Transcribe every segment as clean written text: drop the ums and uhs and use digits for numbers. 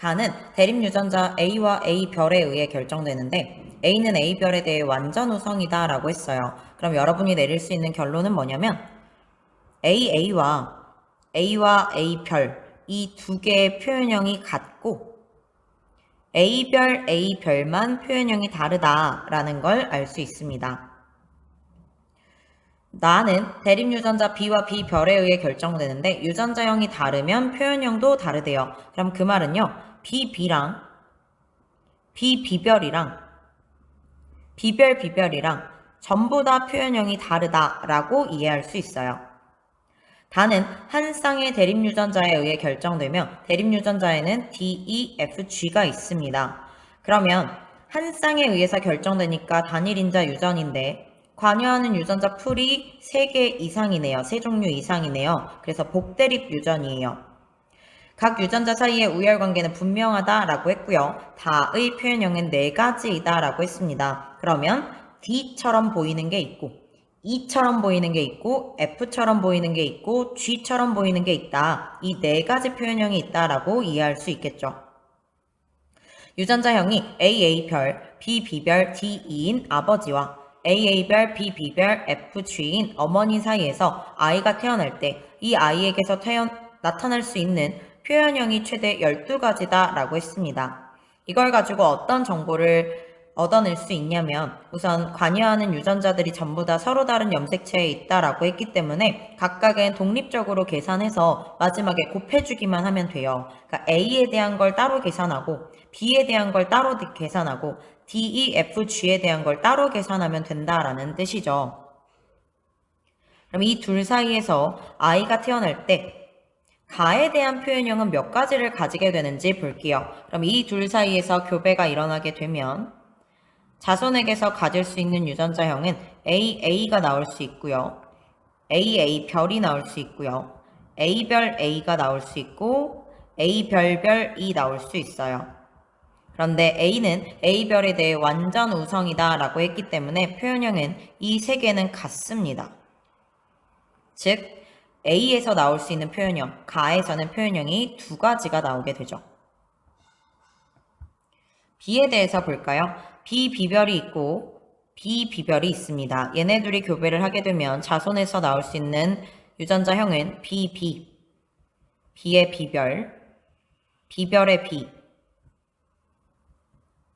가는 대립유전자 A와 A별에 의해 결정되는데 A는 A별에 대해 완전 우성이다 라고 했어요. 그럼 여러분이 내릴 수 있는 결론은 뭐냐면 A와 A별 이 두 개의 표현형이 같고 A별만 표현형이 다르다라는 걸 알 수 있습니다. 나는 대립유전자 B와 B별에 의해 결정되는데 유전자형이 다르면 표현형도 다르대요. 그럼 그 말은요. B별이랑 B별이랑 전부 다 표현형이 다르다라고 이해할 수 있어요. 다는 한 쌍의 대립유전자에 의해 결정되며 대립유전자에는 D, E, F, G가 있습니다. 그러면 한 쌍에 의해서 결정되니까 단일인자 유전인데 관여하는 유전자 풀이 3개 이상이네요. 3종류 이상이네요. 그래서 복대립 유전이에요. 각 유전자 사이의 우열관계는 분명하다라고 했고요. 다의 표현형은 4가지이다라고 했습니다. 그러면 D처럼 보이는 게 있고 E처럼 보이는 게 있고 F처럼 보이는 게 있고 G처럼 보이는 게 있다. 이 4가지 표현형이 있다라고 이해할 수 있겠죠. 유전자형이 AA별, BB별, DE인 아버지와 AA별, BB별, FG인 어머니 사이에서 아이가 태어날 때 이 아이에게서 나타날 수 있는 표현형이 최대 12가지다 라고 했습니다. 이걸 가지고 어떤 정보를 얻어낼 수 있냐면 우선 관여하는 유전자들이 전부 다 서로 다른 염색체에 있다라고 했기 때문에 각각은 독립적으로 계산해서 마지막에 곱해주기만 하면 돼요. 그러니까 A에 대한 걸 따로 계산하고 B에 대한 걸 따로 계산하고 D, E, F, G에 대한 걸 따로 계산하면 된다라는 뜻이죠. 그럼 이 둘 사이에서 아이가 태어날 때 가에 대한 표현형은 몇 가지를 가지게 되는지 볼게요. 그럼 이 둘 사이에서 교배가 일어나게 되면 자손에게서 가질 수 있는 유전자형은 AA가 나올 수 있고요. AA별이 나올 수 있고요. A별 A가 나올 수 있고 A별별이 나올 수 있어요. 그런데 A는 A별에 대해 완전 우성이다 라고 했기 때문에 표현형은 이 3개는 같습니다. 즉 A에서 나올 수 있는 표현형, 가에서는 표현형이 2가지가 나오게 되죠. B에 대해서 볼까요? B비별이 있고 B비별이 있습니다. 얘네 둘이 교배를 하게 되면 자손에서 나올 수 있는 유전자형은 BB, B의 비별, 비별의 B,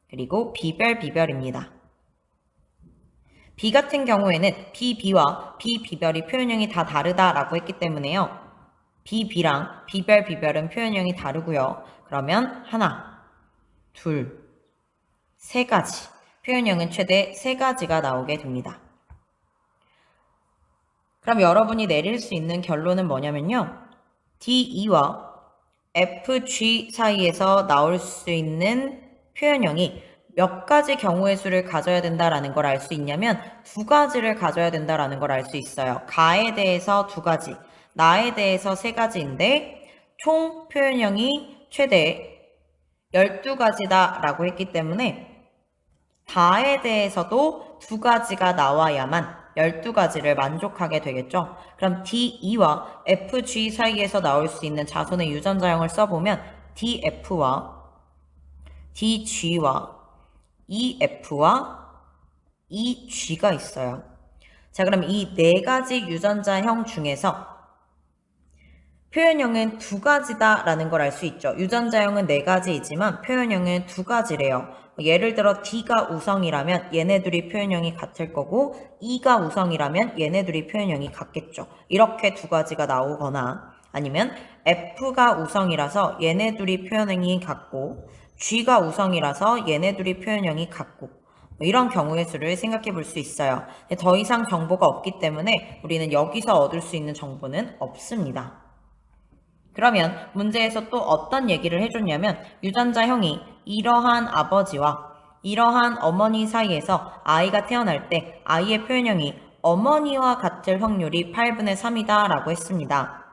그리고 비별입니다. B 같은 경우에는 BB와 B비별이 표현형이 다 다르다라고 했기 때문에요. BB랑 비별은 표현형이 다르고요. 그러면 하나, 둘, 3가지. 표현형은 최대 3가지가 나오게 됩니다. 그럼 여러분이 내릴 수 있는 결론은 뭐냐면요. DE와 FG 사이에서 나올 수 있는 표현형이 몇 가지 경우의 수를 가져야 된다라는 걸 알 수 있냐면 2가지를 가져야 된다라는 걸 알 수 있어요. 가에 대해서 2가지, 나에 대해서 3가지인데 총 표현형이 최대 12가지다 라고 했기 때문에 다에 대해서도 2가지가 나와야만 12가지를 만족하게 되겠죠. 그럼 DE와 FG 사이에서 나올 수 있는 자손의 유전자형을 써보면 DF와 DG와 EF와 EG가 있어요. 자, 그럼 이 4가지 유전자형 중에서 표현형은 2가지다 라는 걸 알 수 있죠. 유전자형은 4가지이지만 표현형은 2가지래요. 예를 들어 D가 우성이라면 얘네들이 표현형이 같을 거고 E가 우성이라면 얘네들이 표현형이 같겠죠. 이렇게 2가지가 나오거나 아니면 F가 우성이라서 얘네들이 표현형이 같고 G가 우성이라서 얘네들이 표현형이 같고 이런 경우의 수를 생각해 볼 수 있어요. 더 이상 정보가 없기 때문에 우리는 여기서 얻을 수 있는 정보는 없습니다. 그러면 문제에서 또 어떤 얘기를 해줬냐면 유전자형이 이러한 아버지와 이러한 어머니 사이에서 아이가 태어날 때 아이의 표현형이 어머니와 같을 확률이 8분의 3이다 라고 했습니다.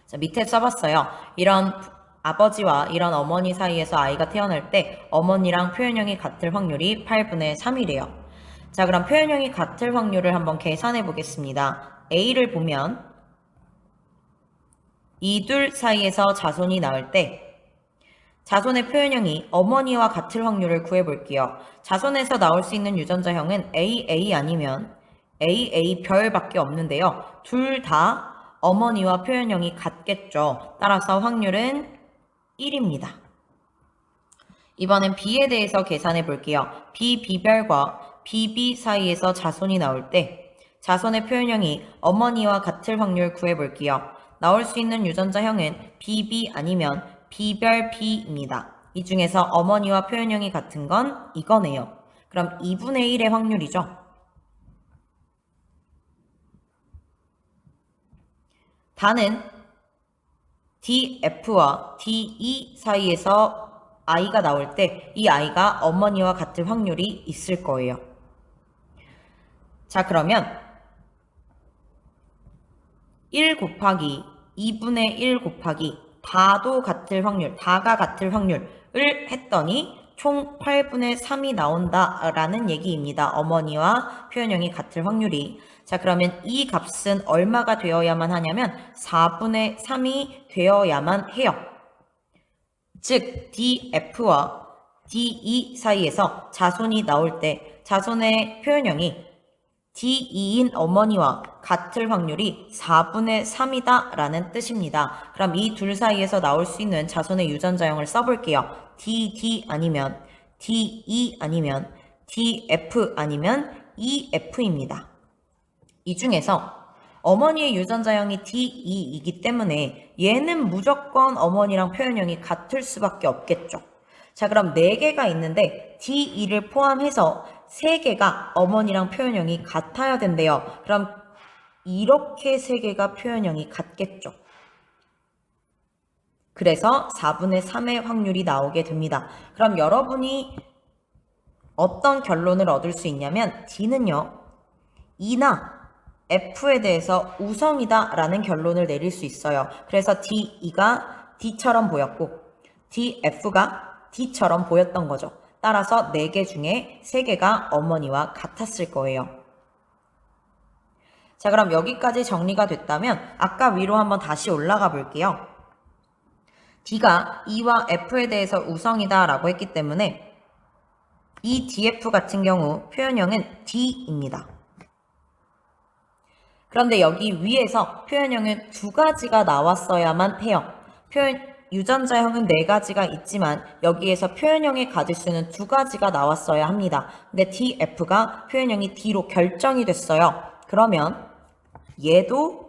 자, 밑에 써봤어요. 이런 아버지와 이런 어머니 사이에서 아이가 태어날 때 어머니랑 표현형이 같을 확률이 8분의 3이래요. 자, 그럼 표현형이 같을 확률을 한번 계산해 보겠습니다. A를 보면 이 둘 사이에서 자손이 나올 때 자손의 표현형이 어머니와 같을 확률을 구해볼게요. 자손에서 나올 수 있는 유전자형은 AA 아니면 AA 별밖에 없는데요. 둘 다 어머니와 표현형이 같겠죠. 따라서 확률은 1입니다. 이번엔 B에 대해서 계산해 볼게요. B, B별과 BB 사이에서 자손이 나올 때 자손의 표현형이 어머니와 같을 확률 구해볼게요. 나올 수 있는 유전자형은 BB 아니면 B별 B입니다. 이 중에서 어머니와 표현형이 같은 건 이거네요. 그럼 2분의 1의 확률이죠. 다는 DF와 DE 사이에서 아이가 나올 때 이 아이가 어머니와 같을 확률이 있을 거예요. 자, 그러면 1 곱하기 2분의 1 곱하기 다도 같을 확률, 다가 같을 확률을 했더니 총 8분의 3이 나온다라는 얘기입니다. 어머니와 표현형이 같을 확률이. 자, 그러면 이 값은 얼마가 되어야만 하냐면 4분의 3이 되어야만 해요. 즉 DF와 DE 사이에서 자손이 나올 때 자손의 표현형이 DE인 어머니와 같을 확률이 4분의 3이다 라는 뜻입니다. 그럼 이 둘 사이에서 나올 수 있는 자손의 유전자형을 써볼게요. DD 아니면 DE 아니면 DF 아니면 EF입니다. 이 중에서 어머니의 유전자형이 DE이기 때문에 얘는 무조건 어머니랑 표현형이 같을 수밖에 없겠죠. 자, 그럼 4개가 있는데 DE를 포함해서 3개가 어머니랑 표현형이 같아야 된대요. 그럼 이렇게 3개가 표현형이 같겠죠. 그래서 4분의 3의 확률이 나오게 됩니다. 그럼 여러분이 어떤 결론을 얻을 수 있냐면 D는요, E나 F에 대해서 우성이다 라는 결론을 내릴 수 있어요. 그래서 DE가 D처럼 보였고 DF가 D처럼 보였던 거죠. 따라서 4개 중에 3개가 어머니와 같았을 거예요. 자, 그럼 여기까지 정리가 됐다면 아까 위로 한번 다시 올라가 볼게요. D가 E와 F에 대해서 우성이다 라고 했기 때문에 이 DF 같은 경우 표현형은 D입니다. 그런데 여기 위에서 표현형은 2가지가 나왔어야만 해요. 유전자형은 4가지가 있지만 여기에서 표현형이 가질 수는 2가지가 나왔어야 합니다. 근데 DF가 표현형이 D로 결정이 됐어요. 그러면 얘도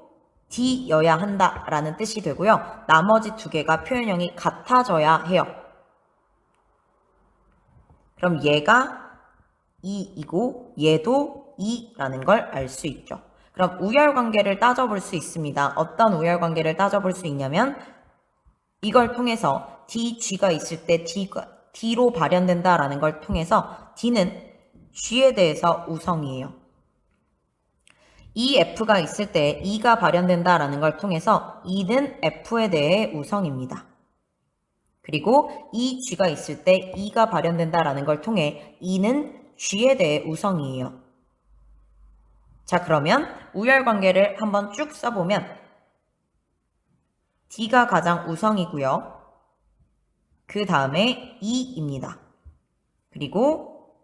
D여야 한다라는 뜻이 되고요. 나머지 2개가 표현형이 같아져야 해요. 그럼 얘가 E이고 얘도 E라는 걸 알 수 있죠. 그럼 우열관계를 따져볼 수 있습니다. 어떤 우열관계를 따져볼 수 있냐면 이걸 통해서 DG가 있을 때 D로 발현된다라는 걸 통해서 D는 G에 대해서 우성이에요. EF가 있을 때 E가 발현된다라는 걸 통해서 E는 F에 대해 우성입니다. 그리고 EG가 있을 때 E가 발현된다라는 걸 통해 E는 G에 대해 우성이에요. 자, 그러면 우열관계를 한번 쭉 써보면 D가 가장 우성이고요. 그 다음에 E입니다. 그리고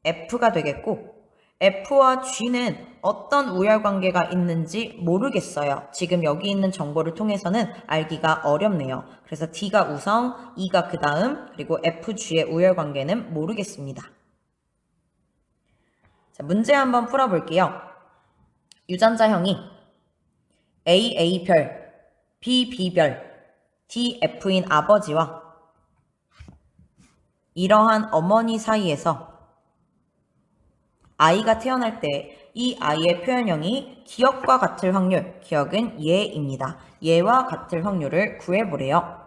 F가 되겠고 F와 G는 어떤 우열관계가 있는지 모르겠어요. 지금 여기 있는 정보를 통해서는 알기가 어렵네요. 그래서 D가 우성, E가 그 다음, 그리고 FG의 우열관계는 모르겠습니다. 자, 문제 한번 풀어볼게요. 유전자형이 AA별, BB별, DF인 아버지와 이러한 어머니 사이에서 아이가 태어날 때 이 아이의 표현형이 기억과 같을 확률, 기억은 얘입니다. 얘와 같을 확률을 구해보래요.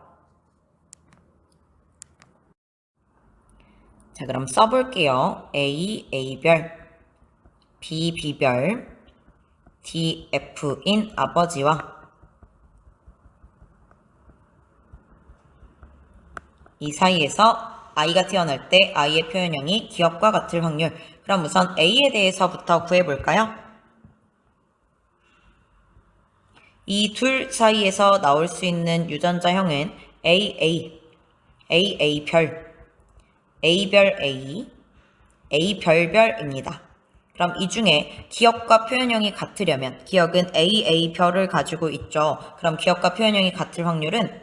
자, 그럼 써볼게요. A, A별, B, B별, DF인 아버지와 이 사이에서 아이가 태어날 때 아이의 표현형이 기억과 같을 확률. 그럼 우선 A에 대해서부터 구해볼까요? 이 둘 사이에서 나올 수 있는 유전자형은 AA. AA별, A별 A, A별별입니다. 그럼 이 중에 기억과 표현형이 같으려면 기억은 AA별을 가지고 있죠. 그럼 기억과 표현형이 같을 확률은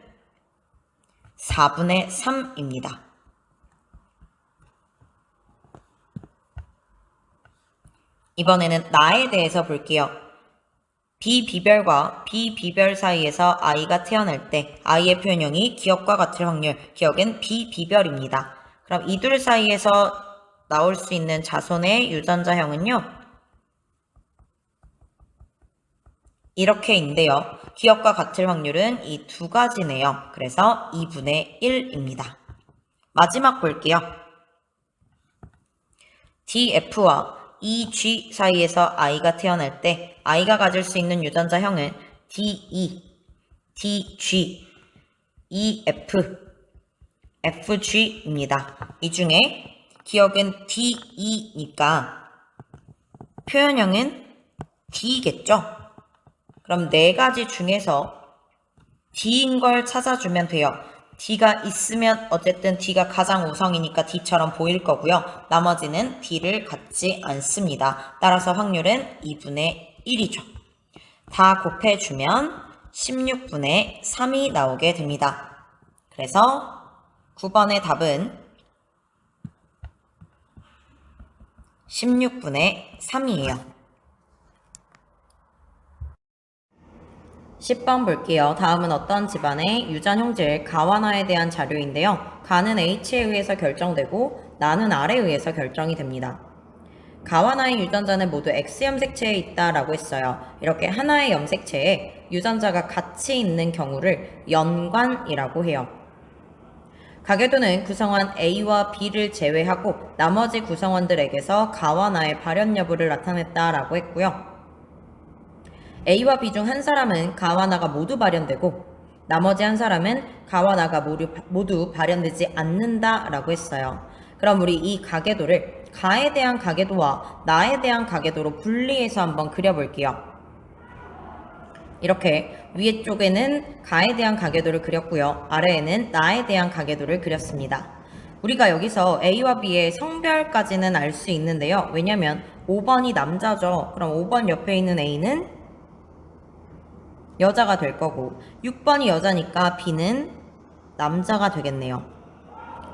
4분의 3입니다. 이번에는 나에 대해서 볼게요. 비비별과 비비별 사이에서 아이가 태어날 때 아이의 표현형이 기억과 같을 확률, 기억은 비비별입니다. 그럼 이 둘 사이에서 나올 수 있는 자손의 유전자형은요, 이렇게인데요. 기억과 같을 확률은 이 두 가지네요. 그래서 2분의 1입니다. 마지막 볼게요. DF와 EG 사이에서 아이가 태어날 때 아이가 가질 수 있는 유전자형은 DE, DG, EF, FG입니다. 이 중에 기억은 DE니까 표현형은 D겠죠? 그럼 네 가지 중에서 D인 걸 찾아주면 돼요. D가 있으면 어쨌든 D가 가장 우성이니까 D처럼 보일 거고요. 나머지는 D를 갖지 않습니다. 따라서 확률은 2분의 1이죠. 다 곱해주면 16분의 3이 나오게 됩니다. 그래서 9번의 답은 16분의 3이에요. 10번 볼게요. 다음은 어떤 집안의 유전 형질 가와나에 대한 자료인데요. 가는 H에 의해서 결정되고 나는 R에 의해서 결정이 됩니다. 가와나의 유전자는 모두 X염 색체에 있다라고 했어요. 이렇게 하나의 염색체에 유전자가 같이 있는 경우를 연관이라고 해요. 가계도는 구성원 A와 B를 제외하고 나머지 구성원들에게서 가와나의 발현 여부를 나타냈다라고 했고요. A와 B 중 한 사람은 가와나가 모두 발현되고 나머지 한 사람은 가와나가 모두 발현되지 않는다라고 했어요. 그럼 우리 이 가계도를 가에 대한 가계도와 나에 대한 가계도로 분리해서 한번 그려볼게요. 이렇게 위에 쪽에는 가에 대한 가계도를 그렸고요. 아래에는 나에 대한 가계도를 그렸습니다. 우리가 여기서 A와 B의 성별까지는 알 수 있는데요. 왜냐면 5번이 남자죠. 그럼 5번 옆에 있는 A는 여자가 될 거고 6번이 여자니까 B는 남자가 되겠네요.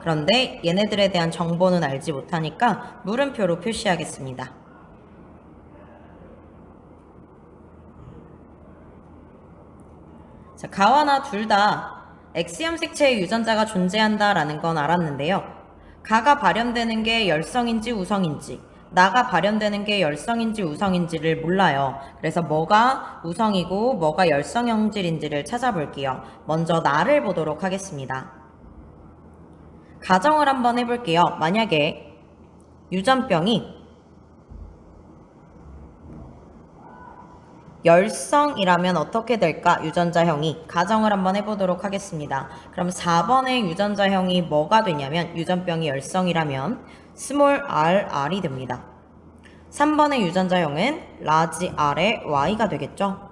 그런데 얘네들에 대한 정보는 알지 못하니까 물음표로 표시하겠습니다. 자, 가와 나 둘 다 X염 색체의 유전자가 존재한다라는 건 알았는데요. 가가 발현되는 게 열성인지 우성인지, 나가 발현되는 게 열성인지 우성인지를 몰라요. 그래서 뭐가 우성이고 뭐가 열성 형질인지를 찾아볼게요. 먼저 나를 보도록 하겠습니다. 가정을 한번 해볼게요. 만약에 유전병이 열성이라면 어떻게 될까? 유전자형이 가정을 한번 해보도록 하겠습니다. 그럼 4번의 유전자형이 뭐가 되냐면 유전병이 열성이라면 스몰 r이 됩니다. 3번의 유전자형은 라지 r의 y가 되겠죠?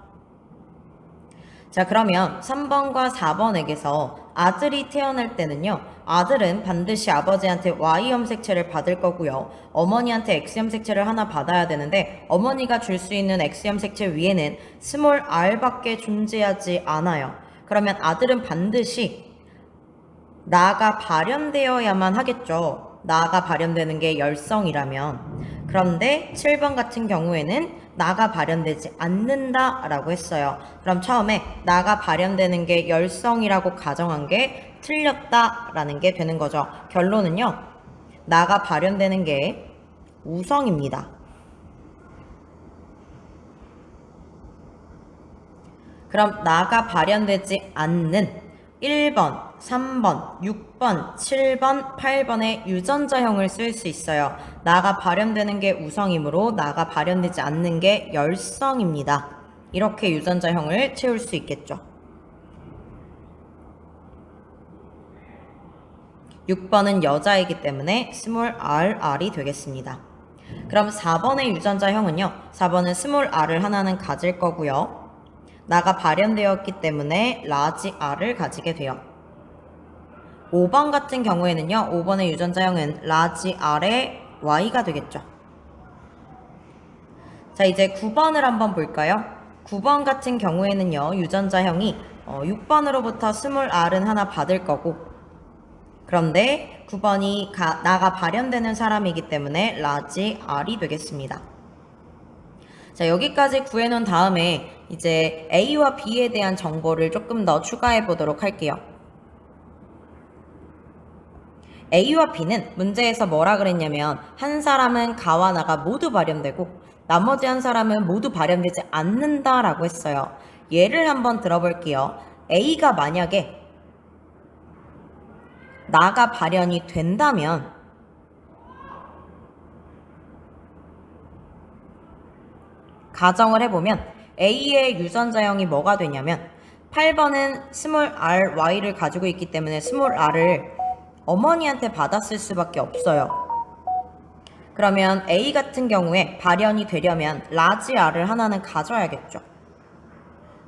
자, 그러면 3번과 4번에게서 아들이 태어날 때는요, 아들은 반드시 아버지한테 Y염 색체를 받을 거고요. 어머니한테 X염 색체를 하나 받아야 되는데 어머니가 줄 수 있는 X염 색체 위에는 스몰 r밖에 존재하지 않아요. 그러면 아들은 반드시 나가 발현되어야만 하겠죠. 나가 발현되는 게 열성이라면. 그런데 7번 같은 경우에는 나가 발현되지 않는다라고 했어요. 그럼 처음에 나가 발현되는 게 열성이라고 가정한 게 틀렸다라는 게 되는 거죠. 결론은요. 나가 발현되는 게 우성입니다. 그럼 나가 발현되지 않는 1번, 3번, 6번, 7번, 8번의 유전자형을 쓸 수 있어요. 나가 발현되는 게 우성이므로 나가 발현되지 않는 게 열성입니다. 이렇게 유전자형을 채울 수 있겠죠. 6번은 여자이기 때문에 스몰 r이 되겠습니다. 그럼 4번의 유전자형은요. 4번은 스몰 r을 하나는 가질 거고요. 나가 발현되었기 때문에 라지 r을 가지게 돼요. 5번 같은 경우에는요. 5번의 유전자형은 large R의 Y가 되겠죠. 자, 이제 9번을 한번 볼까요? 9번 같은 경우에는요. 유전자형이 6번으로부터 스몰 r은 하나 받을 거고, 그런데 9번이 나가 발현되는 사람이기 때문에 large R이 되겠습니다. 자, 여기까지 구해놓은 다음에 이제 A와 B에 대한 정보를 조금 더 추가해 보도록 할게요. A와 B는 문제에서 뭐라 그랬냐면 한 사람은 가와 나가 모두 발현되고 나머지 한 사람은 모두 발현되지 않는다라고 했어요. 예를 한번 들어볼게요. A가 만약에 나가 발현이 된다면 가정을 해보면 A의 유전자형이 뭐가 되냐면 8번은 스몰 r, y를 가지고 있기 때문에 스몰 r을 어머니한테 받았을 수밖에 없어요. 그러면 A 같은 경우에 발현이 되려면 라지 R을 하나는 가져야겠죠.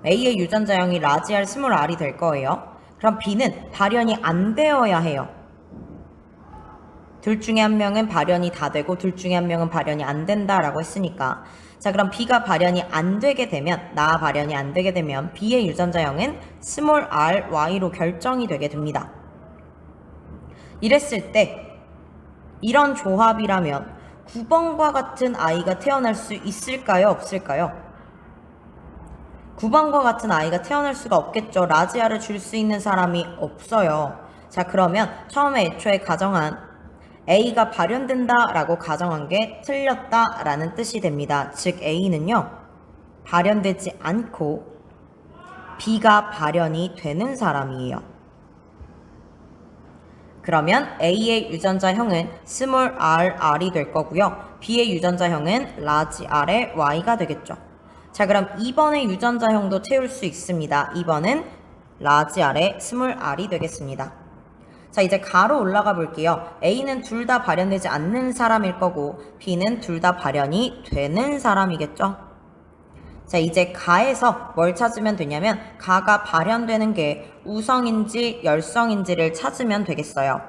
A의 유전자형이 라지 R, 스몰 r이 될 거예요. 그럼 B는 발현이 안 되어야 해요. 둘 중에 한 명은 발현이 다 되고 둘 중에 한 명은 발현이 안 된다라고 했으니까, 자, 그럼 B가 발현이 안 되게 되면, 나 발현이 안 되게 되면 B의 유전자형은 스몰 r, y로 결정이 되게 됩니다. 이랬을 때 이런 조합이라면 9번과 같은 아이가 태어날 수 있을까요? 없을까요? 9번과 같은 아이가 태어날 수가 없겠죠. 라지아를 줄 수 있는 사람이 없어요. 자, 그러면 처음에 애초에 가정한 A가 발현된다 라고 가정한 게 틀렸다 라는 뜻이 됩니다. 즉 A는요, 발현되지 않고 B가 발현이 되는 사람이에요. 그러면 A의 유전자형은 스몰 r, r이 될 거고요. B의 유전자형은 large r의 y가 되겠죠. 자, 그럼 2번의 유전자형도 채울 수 있습니다. 2번은 large r의 스몰 r이 되겠습니다. 자, 이제 가로 올라가 볼게요. A는 둘 다 발현되지 않는 사람일 거고 B는 둘 다 발현이 되는 사람이겠죠. 자, 이제 가에서 뭘 찾으면 되냐면 가가 발현되는 게 우성인지 열성인지를 찾으면 되겠어요.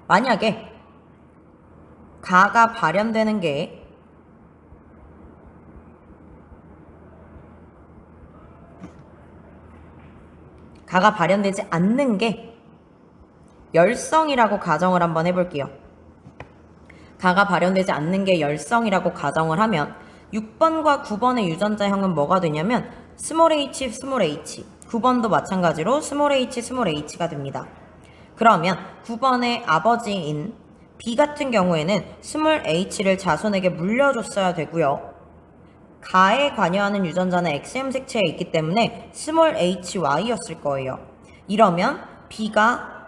만약에 가가 발현되는 게 가가 발현되지 않는 게 열성이라고 가정을 한번 해볼게요. 가가 발현되지 않는 게 열성이라고 가정을 하면 6번과 9번의 유전자형은 뭐가 되냐면 스몰 h, 스몰 h, 9번도 마찬가지로 스몰 h, 스몰 h가 됩니다. 그러면 9번의 아버지인 B 같은 경우에는 스몰 h를 자손에게 물려줬어야 되고요. 가에 관여하는 유전자는 XM 색채에 있기 때문에 스몰 hy였을 거예요. 이러면 B가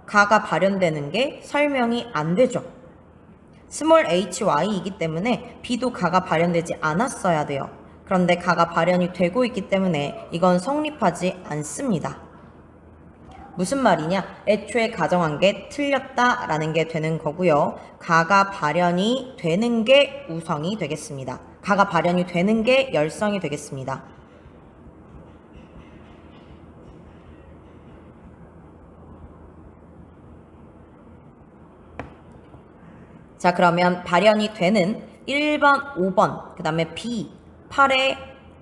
가가 발현되는 게 설명이 안 되죠. 스몰 hy이기 때문에 B도 가가 발현되지 않았어야 돼요. 그런데 가가 발현이 되고 있기 때문에 이건 성립하지 않습니다. 무슨 말이냐? 애초에 가정한 게 틀렸다라는 게 되는 거고요. 가가 발현이 되는 게 우성이 되겠습니다. 가가 발현이 되는 게 열성이 되겠습니다. 자, 그러면 발현이 되는 1번, 5번, 그 다음에 B, 8의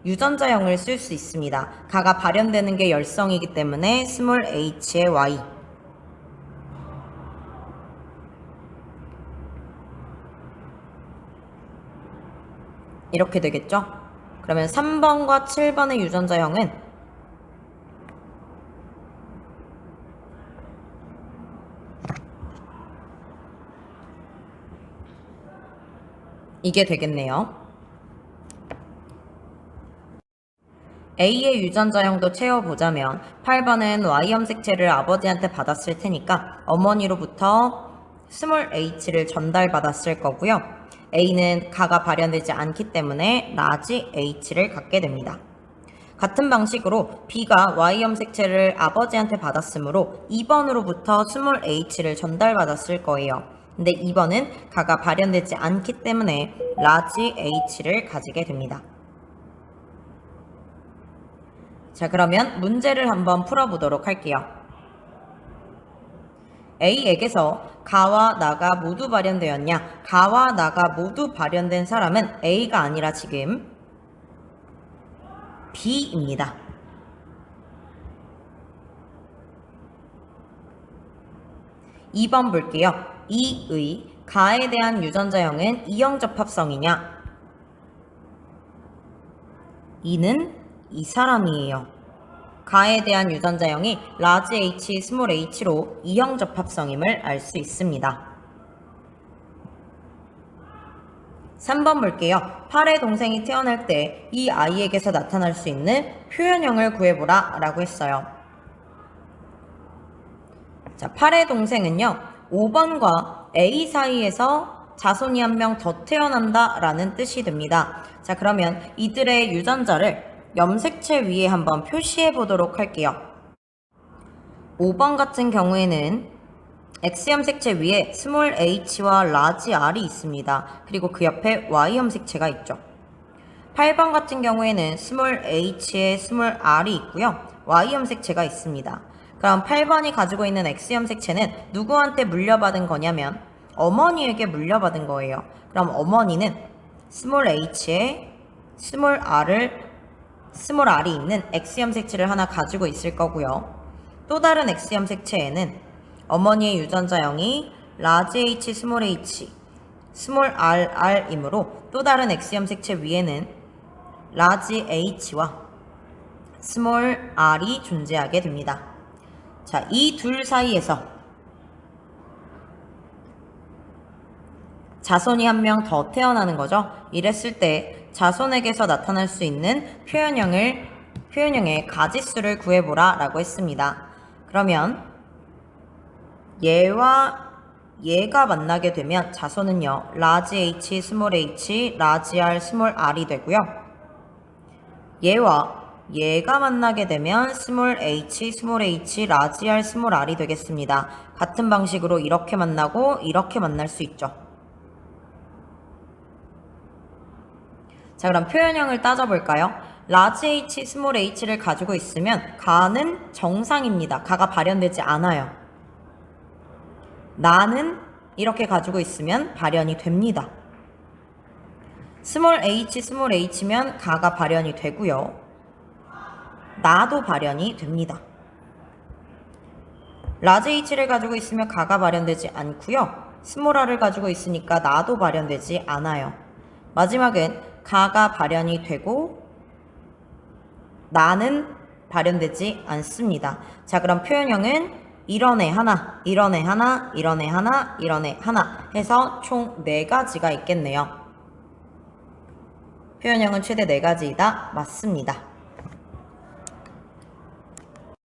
유전자형을 쓸 수 있습니다. 가가 발현되는 게 열성이기 때문에 스몰 h의 y. 이렇게 되겠죠? 그러면 3번과 7번의 유전자형은 이게 되겠네요. A의 유전자형도 채워보자면 8번은 Y형 색채를 아버지한테 받았을 테니까 어머니로부터 스몰 h를 전달받았을 거고요. A는 가가 발현되지 않기 때문에 라지 h를 갖게 됩니다. 같은 방식으로 B가 Y형 색채를 아버지한테 받았으므로 2번으로부터 스몰 h를 전달받았을 거예요. 근데 2번은 가가 발현되지 않기 때문에 라지 h를 가지게 됩니다. 자, 그러면 문제를 한번 풀어보도록 할게요. A에게서 가와 나가 모두 발현되었냐? 가와 나가 모두 발현된 사람은 A가 아니라 지금 B입니다. 2번 볼게요. 이의 가에 대한 유전자형은 이형접합성이냐? 이는 이 사람이에요. 가에 대한 유전자형이 라지 H, 스몰 h로 이형접합성임을 알 수 있습니다. 3번 볼게요. 8의 동생이 태어날 때 이 아이에게서 나타날 수 있는 표현형을 구해보라 라고 했어요. 자, 8의 동생은요, 5번과 A 사이에서 자손이 한 명 더 태어난다 라는 뜻이 됩니다. 자, 그러면 이들의 유전자를 염색체 위에 한번 표시해 보도록 할게요. 5번 같은 경우에는 X 염색체 위에 스몰 h와 라지 r이 있습니다. 그리고 그 옆에 Y 염색체가 있죠. 8번 같은 경우에는 스몰 h에 스몰 r이 있고요. Y 염색체가 있습니다. 그럼 8번이 가지고 있는 X 염색체는 누구한테 물려받은 거냐면 어머니에게 물려받은 거예요. 그럼 어머니는 스몰 h에 스몰 r이 있는 X 염색체를 하나 가지고 있을 거고요. 또 다른 X 염색체에는 어머니의 유전자형이 라지 H, 스몰 h, 스몰 r이므로 또 다른 X 염색체 위에는 라지 h와 스몰 r이 존재하게 됩니다. 자, 이 둘 사이에서 자손이 한 명 더 태어나는 거죠. 이랬을 때 자손에게서 나타날 수 있는 표현형의 가지수를 구해보라 라고 했습니다. 그러면 얘와 얘가 만나게 되면 자손은요, 라지 h, 스몰 h, 라지 r, 스몰 r이 되고요. 얘와 얘가 만나게 되면 스몰 h, 스몰 h, 라지 r, 스몰 r이 되겠습니다. 같은 방식으로 이렇게 만나고 이렇게 만날 수 있죠. 자, 그럼 표현형을 따져볼까요? 라지 h, 스몰 h를 가지고 있으면 가는 정상입니다. 가가 발현되지 않아요. 나는 이렇게 가지고 있으면 발현이 됩니다. 스몰 h, 스몰 h면 가가 발현이 되고요. 나도 발현이 됩니다. 라지 h를 가지고 있으면 가가 발현되지 않고요. 스몰 r을 가지고 있으니까 나도 발현되지 않아요. 마지막은 가가 발현이 되고 나는 발현되지 않습니다. 자, 그럼 표현형은 이런 애 하나, 이런 애 하나, 이런 애 하나, 이런 애 하나 해서 총 4가지가 있겠네요. 표현형은 최대 4가지이다. 맞습니다.